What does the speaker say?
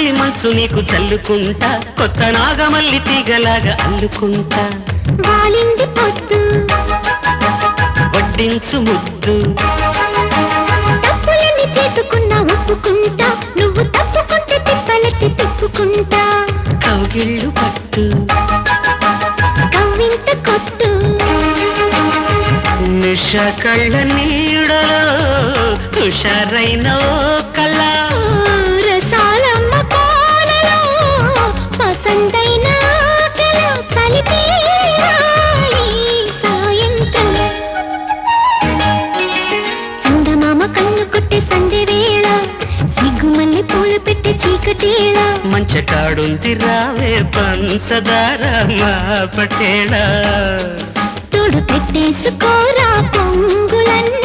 మనసు నీకు చల్లుకుంటా కొత్త నాగమల్లి తీగలాగా అల్లుకుంటా వాలింది పొద్దు వడ్డించు ముద్దు తప్పులని చేసుకున్నా ఒప్పుకుంటా నువ్వు తప్పుకుంటే తిప్పలెత్తి తిప్పుకుంటా కౌగిళ్ళు పట్టు కవ్వింత కొట్టు నిష కళ్ళ నీడలో హుషారైన కళ రసాలమ్మ పాలలో పసందైన కళ కలిపి సాయంత్రం చందమామ కన్ను కొట్టే సంధ్య వేళ సిగ్గుమల్లి పూలు పెట్టే చీకటేళ మంచి కాడుంది రావే పంచదార మా పటేళ తోడు పెట్టేసుకోరా పొంగులన్నీ